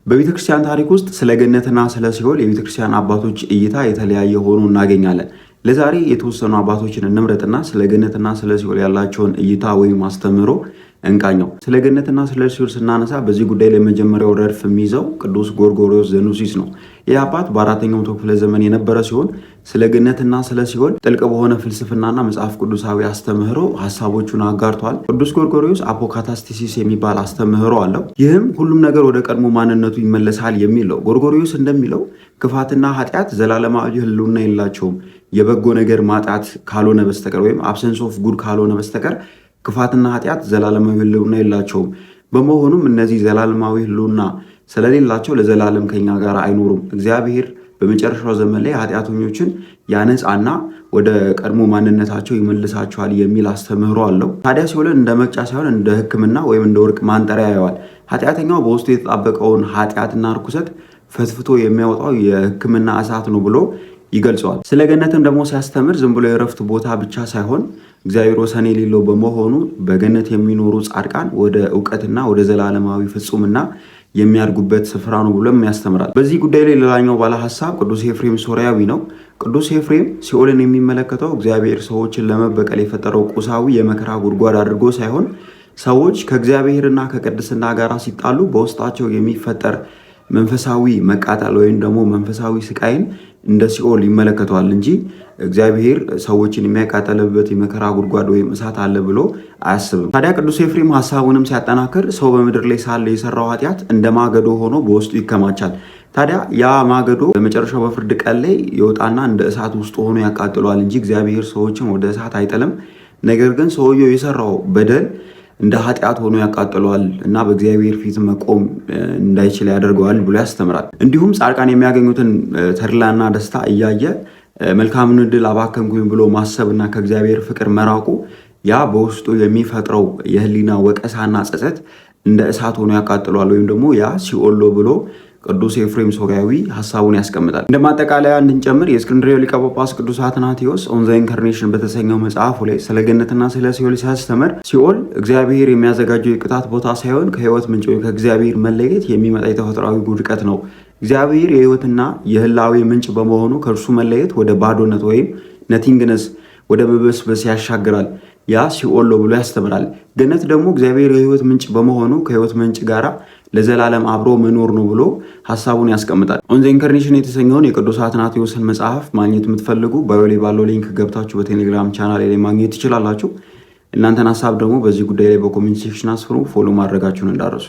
በቤተክርስቲያን ታሪክ ውስጥ ስለ ገነትና ስለ ሲኦል የቤተክርስቲያን አባቶች እይታ የተለያየ ሆኖ እናገኛለን። ለዛሬ የተወሰኑ አባቶችን እንምረጥና ስለ ገነትና ስለ ሲኦል ያላቸውን እይታ ወይም አስተምህሮ እንቃኘው። ስለ ገነትና ስለ ሲኦል ስናነሳ በዚህ ጉዳይ ላይ መጀመሪያው ረድፍ የሚይዘው ቅዱስ ጎርጎርዮስ ዘኑሲስ ነው። ይህ አባት በአራተኛው መቶ ክፍለ ዘመን የነበረ ሲሆን ስለ ገነትና ስለ ሲኦል ጥልቅ በሆነ ፍልስፍናና መጽሐፍ ቅዱሳዊ አስተምህሮ ሀሳቦቹን አጋርቷል። ቅዱስ ጎርጎርዮስ አፖካታስቲሲስ የሚባል አስተምህሮ አለው። ይህም ሁሉም ነገር ወደ ቀድሞ ማንነቱ ይመለሳል የሚል ነው። ጎርጎርዮስ እንደሚለው ክፋትና ኃጢአት ዘላለማዊ ሕልውና የላቸውም የበጎ ነገር ማጣት ካልሆነ በስተቀር ወይም አብሰንስ ኦፍ ጉድ ካልሆነ በስተቀር ክፋትና ኃጢአት ዘላለማዊ ሕልውና የላቸውም። በመሆኑም እነዚህ ዘላለማዊ ሕልውና ስለሌላቸው ለዘላለም ከኛ ጋር አይኖሩም። እግዚአብሔር በመጨረሻው ዘመን ላይ ኃጢአተኞችን ያነጻና ወደ ቀድሞ ማንነታቸው ይመልሳቸዋል የሚል አስተምህሮ አለው። ታዲያ ሲኦልን እንደ መቅጫ ሳይሆን እንደ ሕክምና ወይም እንደ ወርቅ ማንጠሪያ ያየዋል። ኃጢአተኛው በውስጡ የተጣበቀውን ኃጢአትና ርኩሰት ፈትፍቶ የሚያወጣው የሕክምና እሳት ነው ብሎ ይገልጸዋል። ስለ ገነትም ደግሞ ሲያስተምር ዝም ብሎ የእረፍት ቦታ ብቻ ሳይሆን እግዚአብሔር ወሰን የሌለው በመሆኑ በገነት የሚኖሩ ጻድቃን ወደ እውቀትና ወደ ዘላለማዊ ፍጹምና የሚያድጉበት ስፍራ ነው ብሎም ያስተምራል። በዚህ ጉዳይ ላይ ሌላኛው ባለ ሐሳብ ቅዱስ ኤፍሬም ሶርያዊ ነው። ቅዱስ ኤፍሬም ሲኦልን የሚመለከተው እግዚአብሔር ሰዎችን ለመበቀል የፈጠረው ቁሳዊ የመከራ ጉድጓድ አድርጎ ሳይሆን ሰዎች ከእግዚአብሔርና ከቅድስና ጋር ሲጣሉ በውስጣቸው የሚፈጠር መንፈሳዊ መቃጠል ወይም ደግሞ መንፈሳዊ ስቃይን እንደ ሲኦል ይመለከተዋል እንጂ እግዚአብሔር ሰዎችን የሚያቃጠልበት የመከራ ጉድጓድ ወይም እሳት አለ ብሎ አያስብም። ታዲያ ቅዱስ ኤፍሬም ሀሳቡንም ሲያጠናክር ሰው በምድር ላይ ሳለ የሰራው ኃጢአት እንደ ማገዶ ሆኖ በውስጡ ይከማቻል። ታዲያ ያ ማገዶ በመጨረሻው በፍርድ ቀን ላይ ይወጣና እንደ እሳት ውስጥ ሆኖ ያቃጥለዋል እንጂ እግዚአብሔር ሰዎችን ወደ እሳት አይጥልም። ነገር ግን ሰውየው የሰራው በደል እንደ ኃጢአት ሆኖ ያቃጥለዋል እና በእግዚአብሔር ፊት መቆም እንዳይችል ያደርገዋል ብሎ ያስተምራል። እንዲሁም ጻድቃን የሚያገኙትን ተድላና ደስታ እያየ መልካምን ዕድል አባከንኩኝ ብሎ ማሰብና ከእግዚአብሔር ፍቅር መራቁ ያ በውስጡ የሚፈጥረው የህሊና ወቀሳና ጸጸት እንደ እሳት ሆኖ ያቃጥለዋል ወይም ደግሞ ያ ሲኦል ብሎ ቅዱስ ኤፍሬም ሶርያዊ ሀሳቡን ያስቀምጣል። እንደ ማጠቃለያ እንድንጨምር የእስክንድርያው ሊቀ ጳጳስ ቅዱስ አትናቴዎስ ኦን ዘ ኢንካርኔሽን በተሰኘው መጽሐፉ ላይ ስለ ገነትና ስለ ሲኦል ሲያስተምር ሲኦል እግዚአብሔር የሚያዘጋጀው የቅጣት ቦታ ሳይሆን ከህይወት ምንጭ ወይም ከእግዚአብሔር መለየት የሚመጣ የተፈጥሯዊ ውድቀት ነው። እግዚአብሔር የህይወትና የህላዌ ምንጭ በመሆኑ ከእርሱ መለየት ወደ ባዶነት ወይም ነቲንግነስ ወደ መበስበስ ያሻግራል። ያ ሲኦል ብሎ ያስተምራል። ገነት ደግሞ እግዚአብሔር የህይወት ምንጭ በመሆኑ ከህይወት ምንጭ ጋራ ለዘላለም አብሮ መኖር ነው ብሎ ሀሳቡን ያስቀምጣል። ኦን ዘ ኢንካርኔሽን የተሰኘውን የቅዱስ አትናቴዎስን መጽሐፍ ማግኘት የምትፈልጉ ባዮ ላይ ባለው ሊንክ ገብታችሁ በቴሌግራም ቻናል ላይ ማግኘት ትችላላችሁ። እናንተን ሀሳብ ደግሞ በዚህ ጉዳይ ላይ በኮሜንት ሴክሽን አስፍሩ። ፎሎ ማድረጋችሁን እንዳረሱ